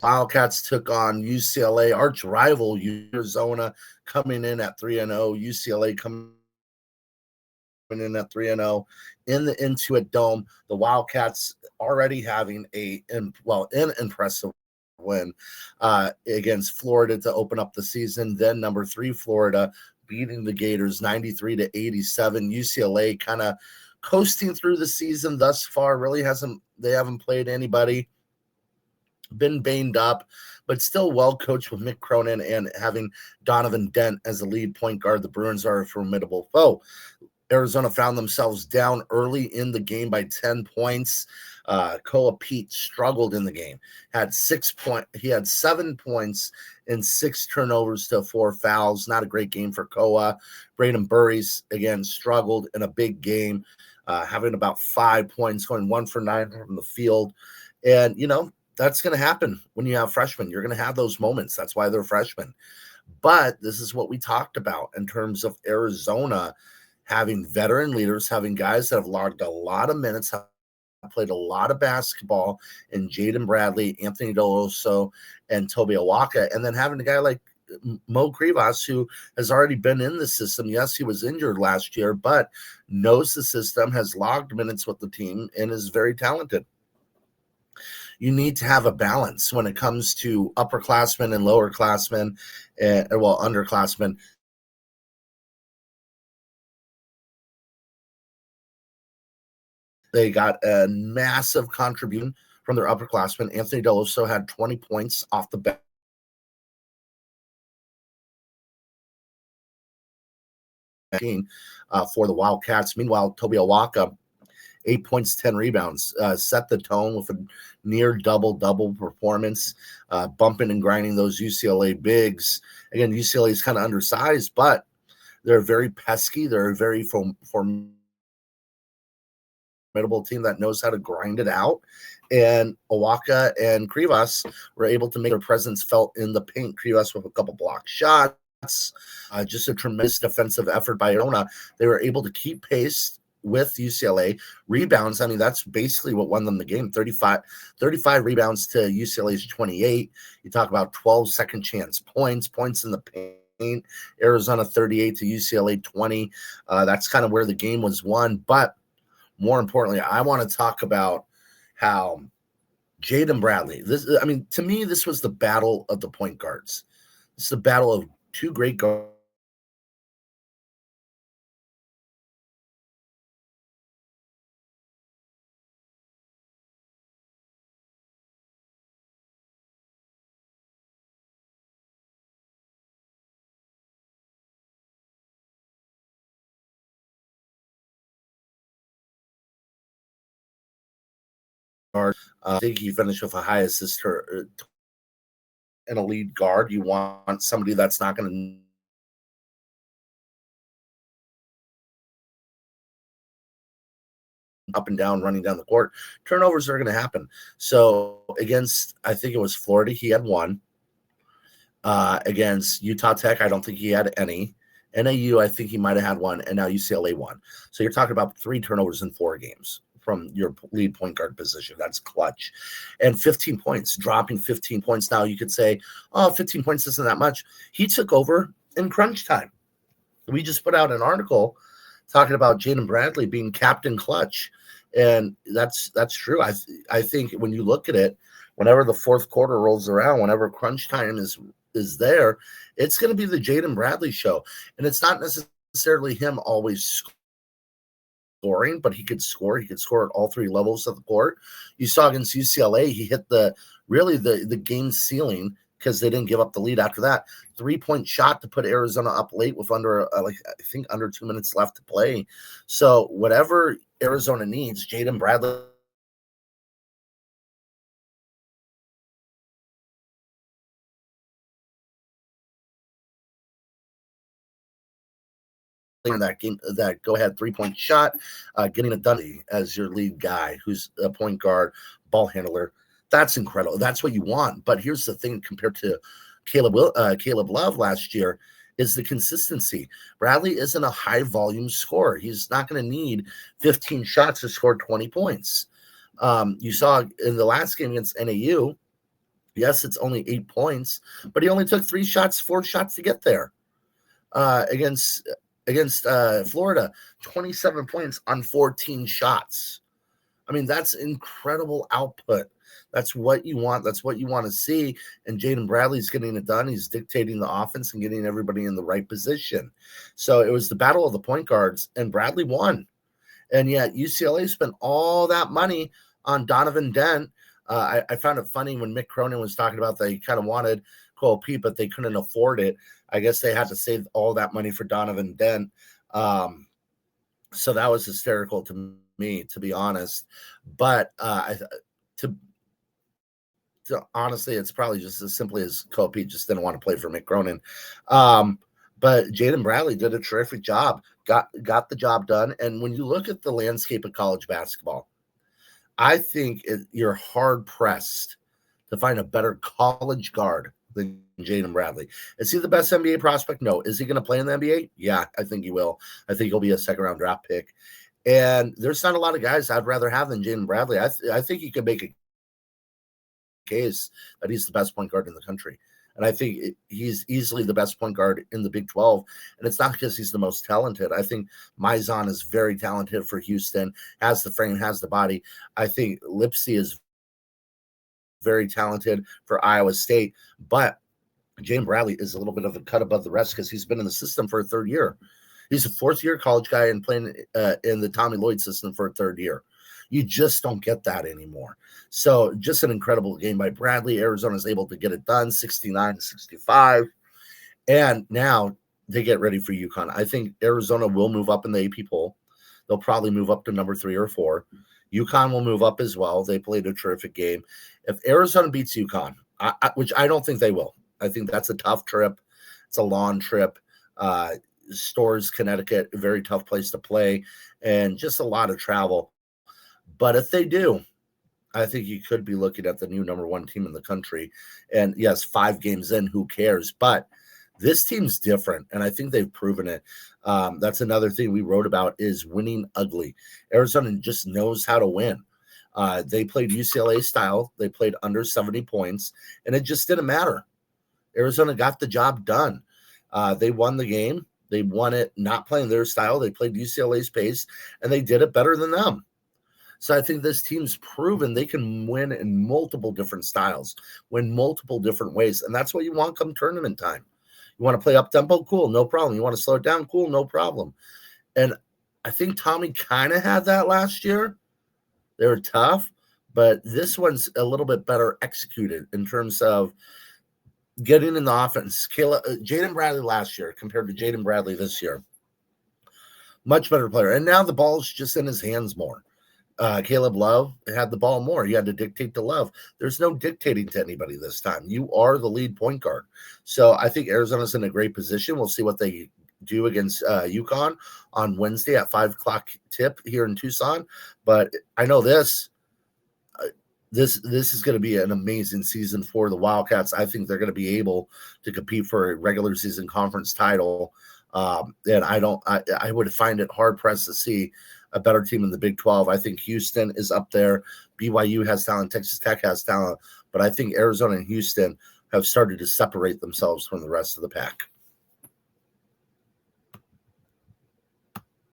Wildcats took on UCLA, arch rival Arizona, coming in at 3-0. UCLA coming in at 3-0 in the Intuit Dome. The Wildcats already having an impressive win against Florida to open up the season. Then number 3 Florida beating the Gators 93-87. UCLA kind of coasting through the season thus far. They haven't played anybody, been banged up, but still well coached with Mick Cronin and having Donovan Dent as the lead point guard. The Bruins are a formidable foe. Arizona found themselves down early in the game by 10 points. Koa Pete struggled in the game. He had 7 points and 6 turnovers to 4 fouls. Not a great game for Koa. Braden Burries, again, struggled in a big game, having about 5 points, going 1 for 9 from the field. And, that's going to happen when you have freshmen. You're going to have those moments. That's why they're freshmen. But this is what we talked about in terms of Arizona having veteran leaders, having guys that have logged a lot of minutes, have played a lot of basketball, in Jaden Bradley, Anthony Deloso, and Toby Awaka, and then having a guy like Mo Krivas, who has already been in the system. Yes, he was injured last year, but knows the system, has logged minutes with the team, and is very talented. You need to have a balance when it comes to upperclassmen and lowerclassmen, underclassmen. They got a massive contribution from their upperclassmen. Anthony Deloso had 20 points off the bench for the Wildcats. Meanwhile, Toby Awaka, 8 points, 10 rebounds, set the tone with a near double-double performance, bumping and grinding those UCLA bigs. Again, UCLA is kind of undersized, but they're very pesky. They're a very formidable team that knows how to grind it out. And Awaka and Krivas were able to make their presence felt in the paint. Krivas with a couple block shots, just a tremendous defensive effort by Arizona. They were able to keep pace with UCLA. Rebounds, I mean, that's basically what won them the game. 35 rebounds to UCLA's 28. You talk about 12 second chance points in the paint. Arizona 38 to UCLA 20. That's kind of where the game was won. But more importantly, I want to talk about how Jaden Bradley, to me, this was the battle of the point guards. It's the battle of two great guards. I think he finished with a high assist and a lead guard. You want somebody that's not going to up and down, running down the court. Turnovers are going to happen. So against, I think it was Florida, he had 1. Against Utah Tech, I don't think he had any. NAU, I think he might have had 1, and now UCLA 1. So you're talking about 3 turnovers in 4 games from your lead point guard position. That's clutch. And 15 points, dropping 15 points. Now you could say, 15 points isn't that much. He took over in crunch time. We just put out an article talking about Jaden Bradley being captain clutch. And that's true. I think when you look at it, whenever the fourth quarter rolls around, whenever crunch time is there, it's going to be the Jaden Bradley show. And it's not necessarily him always scoring, but he could score. He could score at all 3 levels of the court. You saw against UCLA, he hit the game ceiling because they didn't give up the lead after that. 3-point shot to put Arizona up late with under 2 minutes left to play. So whatever Arizona needs, Jaden Bradley that game, that go-ahead 3-point shot, getting it done as your lead guy, who's a point guard, ball handler. That's incredible. That's what you want. But here's the thing compared to Caleb Love last year is the consistency. Bradley isn't a high-volume scorer. He's not going to need 15 shots to score 20 points. You saw in the last game against NAU, Yes, it's only 8 points, but he only took 4 shots to get there. Against Florida, 27 points on 14 shots. I mean, that's incredible output. That's what you want. That's what you want to see. And Jaden Bradley's getting it done. He's dictating the offense and getting everybody in the right position. So it was the battle of the point guards, and Bradley won. And yet UCLA spent all that money on Donovan Dent. I found it funny when Mick Cronin was talking about they kind of wanted Cole Pete, but they couldn't afford it. I guess they had to save all that money for Donovan Dent. So that was hysterical to me, to be honest. But honestly, it's probably just as simply as Cole Pete just didn't want to play for Mick Cronin. But Jaden Bradley did a terrific job, got the job done. And when you look at the landscape of college basketball, I think you're hard-pressed to find a better college guard than Jaden Bradley. Is he the best NBA prospect? No. Is he going to play in the NBA? Yeah, I think he will. I think he'll be a second-round draft pick. And there's not a lot of guys I'd rather have than Jaden Bradley. I think you could make a case that he's the best point guard in the country. And I think he's easily the best point guard in the Big 12. And it's not because he's the most talented. I think Mizon is very talented for Houston, has the frame, has the body. I think Lipsy is very talented for Iowa State. But Jaden Bradley is a little bit of a cut above the rest because he's been in the system for a third year. He's a fourth-year college guy and playing in the Tommy Lloyd system for a third year. You just don't get that anymore. So just an incredible game by Bradley. Arizona's able to get it done, 69-65. And now they get ready for UConn. I think Arizona will move up in the AP poll. They'll probably move up to number 3 or 4. UConn will move up as well. They played a terrific game. If Arizona beats UConn, which I don't think they will, I think that's a tough trip. It's a long trip. Stores, Connecticut, a very tough place to play, and just a lot of travel. But if they do, I think you could be looking at the new number 1 team in the country. And yes, 5 games in, who cares? But this team's different, and I think they've proven it. That's another thing we wrote about is winning ugly. Arizona just knows how to win. They played UCLA style. They played under 70 points, and it just didn't matter. Arizona got the job done. They won the game. They won it not playing their style. They played UCLA's pace, and they did it better than them. So I think this team's proven they can win in multiple different styles, win multiple different ways. And that's what you want come tournament time. You want to play up-tempo? Cool, no problem. You want to slow it down? Cool, no problem. And I think Tommy kind of had that last year. They were tough, but this one's a little bit better executed in terms of getting in the offense. Jaden Bradley last year compared to Jaden Bradley this year. Much better player. And now the ball's just in his hands more. Caleb Love had the ball more. He had to dictate to Love. There's no dictating to anybody this time. You are the lead point guard. So I think Arizona's in a great position. We'll see what they do against UConn on Wednesday at 5 o'clock tip here in Tucson. But I know this is going to be an amazing season for the Wildcats. I think they're going to be able to compete for a regular season conference title. And I would find it hard pressed to see a better team in the Big 12. I think Houston is up there. BYU has talent. Texas Tech has talent. But I think Arizona and Houston have started to separate themselves from the rest of the pack.